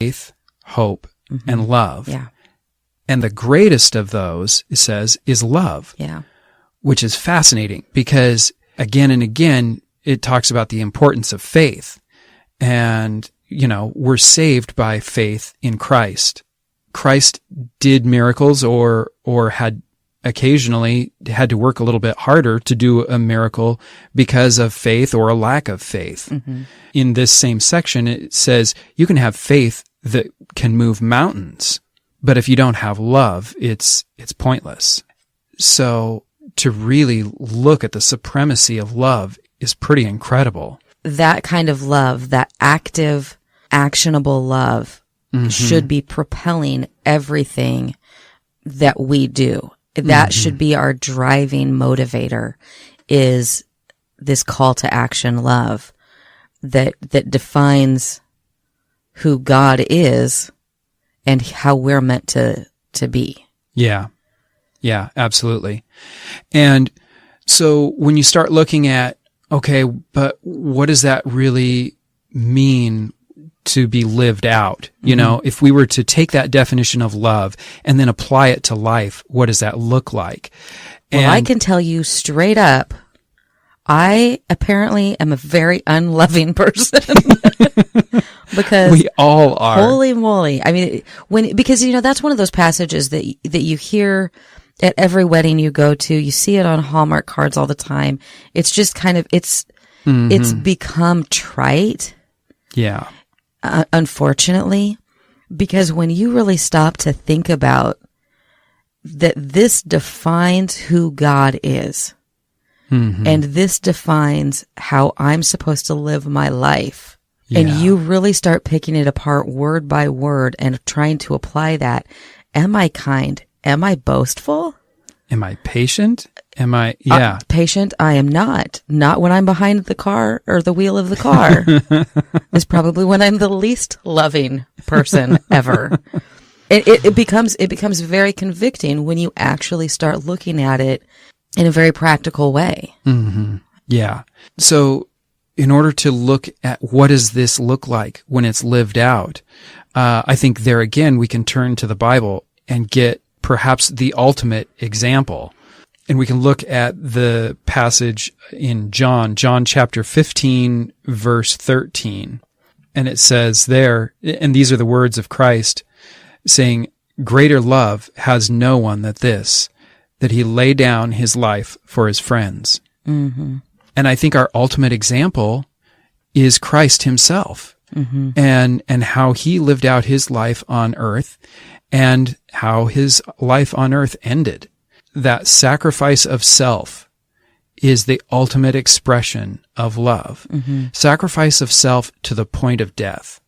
faith, hope, and love. Yeah. And the greatest of those, it says, is love. Yeah. Which is fascinating because again and again, it talks about the importance of faith. And, we're saved by faith in Christ. Christ did miracles or had occasionally had to work a little bit harder to do a miracle because of faith or a lack of faith. In this same section, it says you can have faith that can move mountains, but if you don't have love, it's pointless. So to really look at the supremacy of love is pretty incredible. That kind of love, that active, actionable love, should be propelling everything that we do. That should be our driving motivator, is this call to action love that defines who God is and how we're meant to be. Yeah. Yeah, absolutely. And so when you start looking at, okay, but what does that really mean to be lived out? If we were to take that definition of love and then apply it to life, what does that look like? Well, I can tell you straight up, I apparently am a very unloving person. Because we all are. Holy moly. I mean, because that's one of those passages that you hear at every wedding you go to. You see it on Hallmark cards all the time. It's just kind of, it's become trite. Yeah. Unfortunately, because when you really stop to think about that, this defines who God is. And this defines how I'm supposed to live my life. Yeah. And you really start picking it apart word by word and trying to apply that. Am I kind? Am I boastful? Am I patient? Patient? I am not. Not when I'm behind the car or the wheel of the car. It's probably when I'm the least loving person ever. It becomes very convicting when you actually start looking at it in a very practical way. Yeah. So in order to look at what does this look like when it's lived out, I think there again, we can turn to the Bible and get perhaps the ultimate example. And we can look at the passage in John chapter 15, verse 13. And it says there, and these are the words of Christ, saying, "Greater love has no one than this, that he lay down his life for his friends." And I think our ultimate example is Christ himself, and how he lived out his life on earth and how his life on earth ended. That sacrifice of self is the ultimate expression of love. Sacrifice of self to the point of death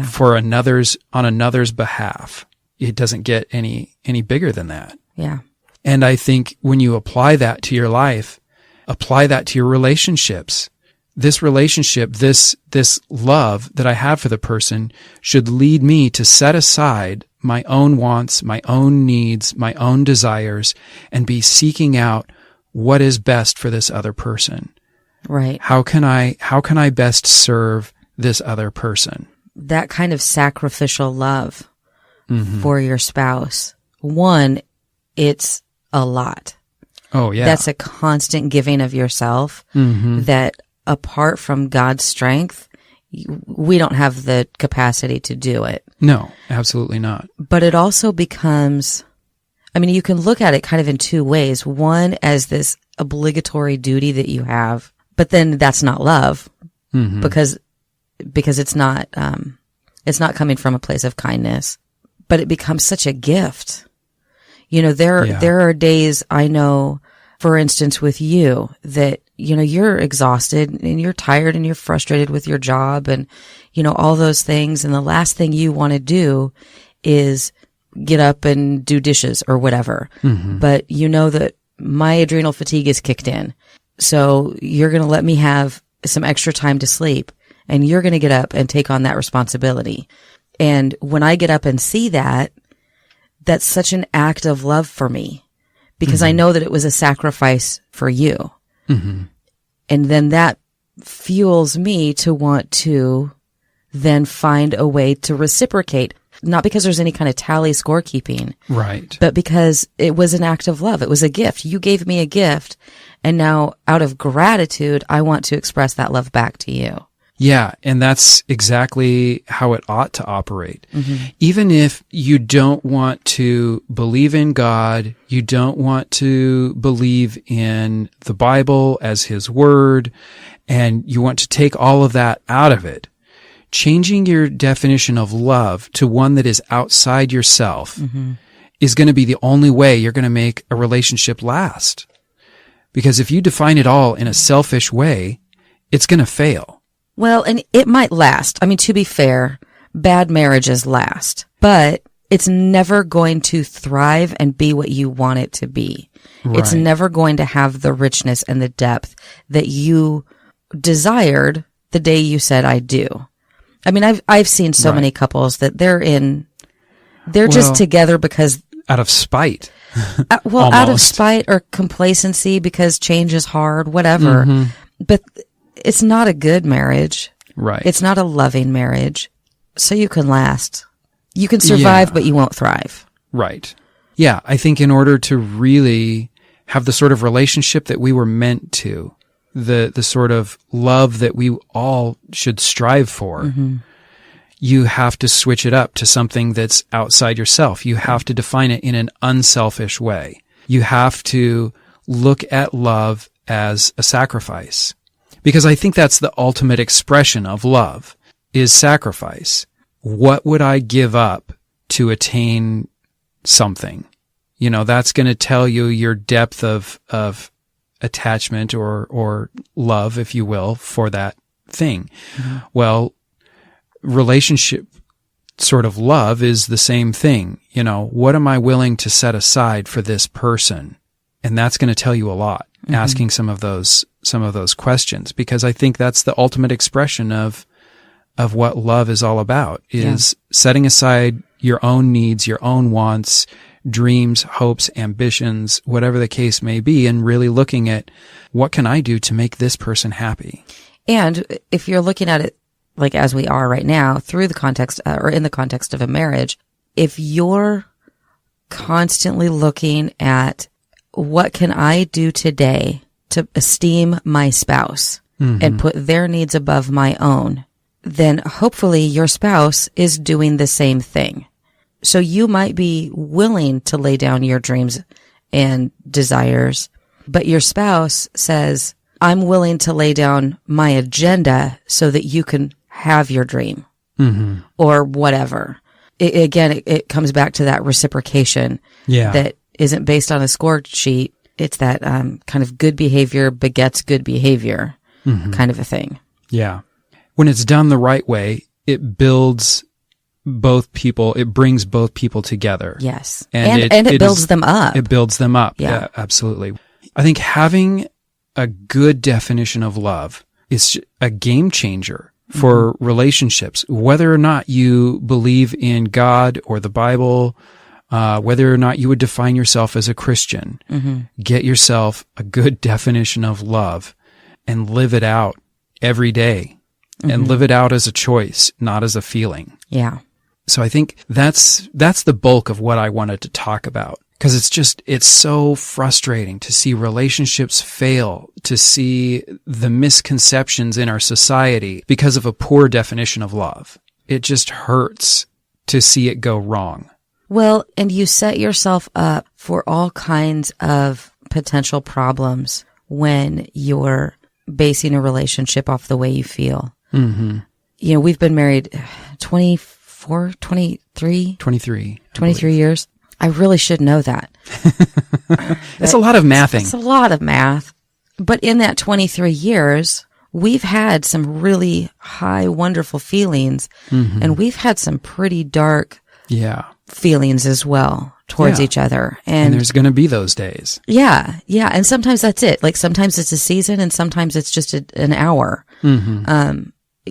for on another's behalf. It doesn't get any bigger than that. Yeah. And I think when you apply that to your life, apply that to your relationships. This relationship, this love that I have for the person should lead me to set aside my own wants, my own needs, my own desires, and be seeking out what is best for this other person. Right. How can I best serve this other person? That kind of sacrificial love for your spouse. One, it's a lot. Oh, yeah. That's a constant giving of yourself that apart from God's strength, we don't have the capacity to do it. No, absolutely not. But it also becomes, you can look at it kind of in two ways. One, as this obligatory duty that you have, but then that's not love because it's not coming from a place of kindness, but it becomes such a gift. There are days I know, for instance, with you that, you're exhausted and you're tired and you're frustrated with your job and, all those things. And the last thing you want to do is get up and do dishes or whatever. But you know that my adrenal fatigue is kicked in. So you're going to let me have some extra time to sleep and you're going to get up and take on that responsibility. And when I get up and see that, that's such an act of love for me because I know that it was a sacrifice for you. And then that fuels me to want to then find a way to reciprocate. Not because there's any kind of tally scorekeeping. Right. But because it was an act of love. It was a gift. You gave me a gift. And now out of gratitude, I want to express that love back to you. Yeah, and that's exactly how it ought to operate. Mm-hmm. Even if you don't want to believe in God, you don't want to believe in the Bible as His Word, and you want to take all of that out of it, changing your definition of love to one that is outside yourself is going to be the only way you're going to make a relationship last. Because if you define it all in a selfish way, it's going to fail. Well, and it might last. I mean, to be fair, bad marriages last, but it's never going to thrive and be what you want it to be. Right. It's never going to have the richness and the depth that you desired the day you said, I do. I mean, I've seen so many couples that they're just together because out of spite. Out of spite or complacency because change is hard, whatever. But it's not a good marriage. Right. It's not a loving marriage. So you can last. You can survive, but you won't thrive. Right. Yeah. I think in order to really have the sort of relationship that we were meant to, the sort of love that we all should strive for, you have to switch it up to something that's outside yourself. You have to define it in an unselfish way. You have to look at love as a sacrifice. Because I think that's the ultimate expression of love, is sacrifice. What would I give up to attain something? You know, that's going to tell you your depth of attachment or love, if you will, for that thing. Well, relationship sort of love is the same thing. You know, what am I willing to set aside for this person? And that's going to tell you a lot, asking some of those questions, because I think that's the ultimate expression of what love is all about, is setting aside your own needs, your own wants, dreams, hopes, ambitions, whatever the case may be, and really looking at what can I do to make this person happy. And if you're looking at it like as we are right now, through the context or in the context of a marriage, if you're constantly looking at what can I do today to esteem my spouse and put their needs above my own, then hopefully your spouse is doing the same thing. So you might be willing to lay down your dreams and desires, but your spouse says, I'm willing to lay down my agenda so that you can have your dream or whatever. It comes back to that reciprocation that isn't based on a score sheet. It's that kind of good behavior begets good behavior kind of a thing. Yeah. When it's done the right way, it builds both people. It brings both people together. Yes. And it builds them up. It builds them up. Yeah, absolutely. I think having a good definition of love is a game changer for relationships, whether or not you believe in God or the Bible, whether or not you would define yourself as a Christian. Get yourself a good definition of love and live it out every day, and live it out as a choice, not as a feeling. Yeah. So I think that's the bulk of what I wanted to talk about, because it's so frustrating to see relationships fail, to see the misconceptions in our society because of a poor definition of love. It just hurts to see it go wrong. Well, and you set yourself up for all kinds of potential problems when you're basing a relationship off the way you feel. You know, we've been married 23 years. I really should know that. That's a lot of mathing. It's a lot of math. But in that 23 years, we've had some really high, wonderful feelings, and we've had some pretty dark feelings as well towards each other. And there's going to be those days. Yeah. Yeah. And sometimes that's it. Like sometimes it's a season and sometimes it's just an hour.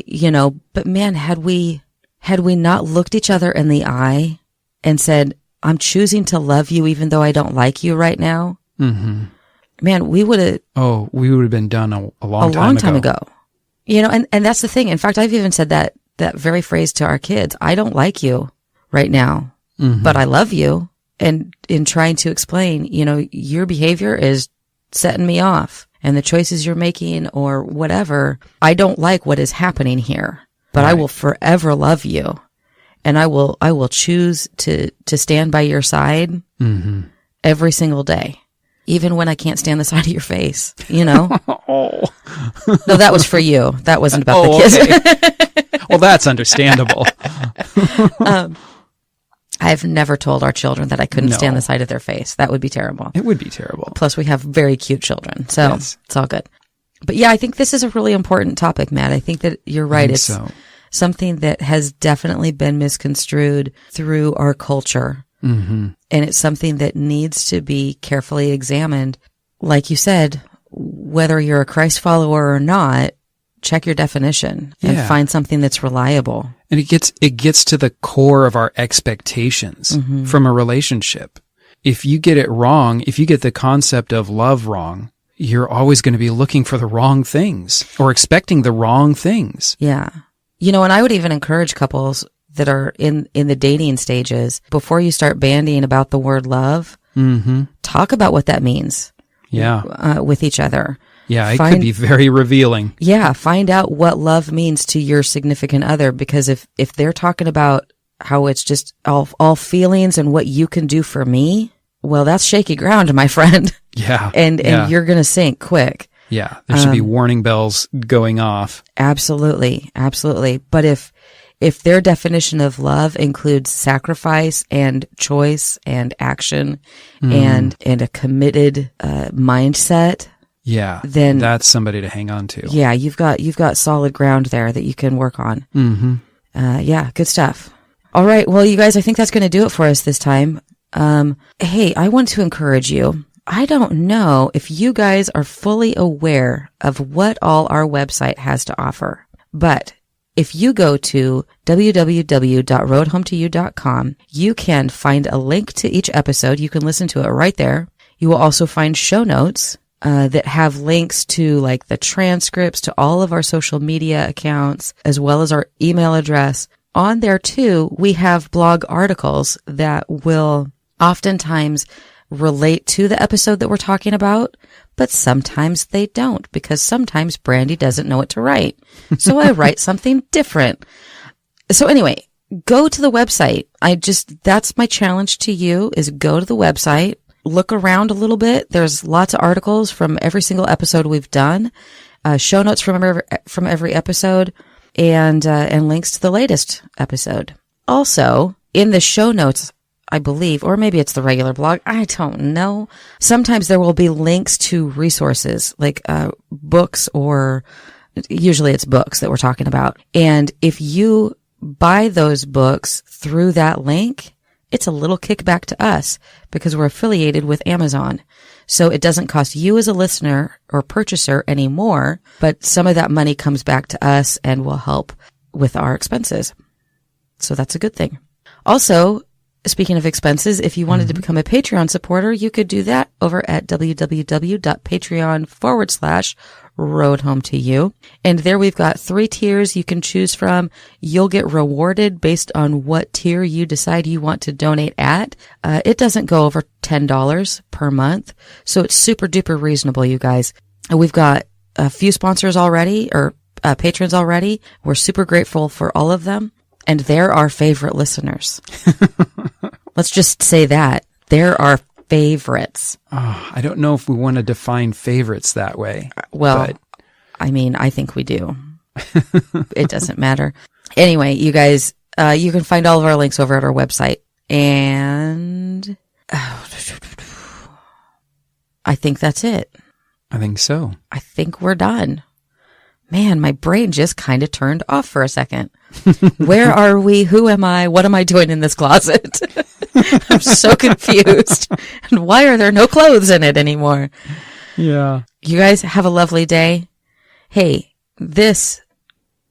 You know, but man, had we not looked each other in the eye and said, I'm choosing to love you even though I don't like you right now. Man, we would have been done a long time ago. You know, and that's the thing. In fact, I've even said that that very phrase to our kids. I don't like you right now, but I love you. And in trying to explain, your behavior is setting me off, and the choices you're making or whatever, I don't like what is happening here, but I will forever love you. And I will choose to stand by your side every single day, even when I can't stand the side of your face, Oh. No, that was for you. That wasn't about the kids. Okay. Well, that's understandable. I've never told our children that I couldn't stand the side of their face. That would be terrible. It would be terrible. Plus, we have very cute children, so It's all good. But yeah, I think this is a really important topic, Matt. I think that you're right. It's something that has definitely been misconstrued through our culture. And it's something that needs to be carefully examined. Like you said, whether you're a Christ follower or not, check your definition and find something that's reliable. And it gets to the core of our expectations from a relationship. If you get it wrong, if you get the concept of love wrong, you're always going to be looking for the wrong things or expecting the wrong things. Yeah. And I would even encourage couples that are in the dating stages, before you start bandying about the word love, talk about what that means. Yeah. With each other. Yeah, it could be very revealing. Yeah, find out what love means to your significant other, because if they're talking about how it's just all feelings and what you can do for me, well, that's shaky ground, my friend. Yeah. And you're going to sink quick. Yeah, there should be warning bells going off. Absolutely. Absolutely. But if their definition of love includes sacrifice and choice and action and a committed mindset, then that's somebody to hang on to. Yeah, you've got solid ground there that you can work on. Yeah, good stuff. All right, well, you guys, I think that's going to do it for us this time. Hey, I want to encourage you. I don't know if you guys are fully aware of what all our website has to offer, but if you go to www.roadhometoyou.com, you can find a link to each episode. You can listen to it right there. You will also find show notes that have links to like the transcripts to all of our social media accounts, as well as our email address. On there too, we have blog articles that will oftentimes relate to the episode that we're talking about, but sometimes they don't, because sometimes Brandy doesn't know what to write. So I write something different. So anyway, go to the website. That's my challenge to you, is go to the website. Look around a little bit. There's lots of articles from every single episode we've done, show notes from every episode, and links to the latest episode. Also, in the show notes, I believe, or maybe it's the regular blog, I don't know. Sometimes there will be links to resources like books, or usually it's books that we're talking about. And if you buy those books through that link, it's a little kickback to us because we're affiliated with Amazon. So it doesn't cost you as a listener or purchaser anymore, but some of that money comes back to us and will help with our expenses. So that's a good thing. Also, speaking of expenses, if you wanted to become a Patreon supporter, you could do that over at www.patreon.com/roadhometoyou. And there we've got 3 tiers you can choose from. You'll get rewarded based on what tier you decide you want to donate at. It doesn't go over $10 per month. So it's super duper reasonable, you guys. We've got a few sponsors already, or patrons already. We're super grateful for all of them. And they're our favorite listeners. Let's just say that. They're our favorites. Oh, I don't know if we want to define favorites that way. Well, I mean, I think we do. It doesn't matter. Anyway, you guys, you can find all of our links over at our website. And I think that's it. I think so. I think we're done. Man, my brain just kind of turned off for a second. Where are we? Who am I? What am I doing in this closet? I'm so confused. And why are there no clothes in it anymore? Yeah. You guys have a lovely day. Hey, this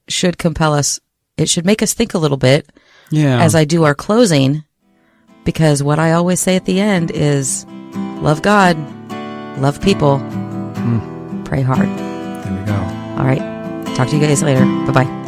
should compel us. It should make us think a little bit as I do our closing, because what I always say at the end is love God, love people, pray hard. There we go. All right. Talk to you guys later. Bye-bye.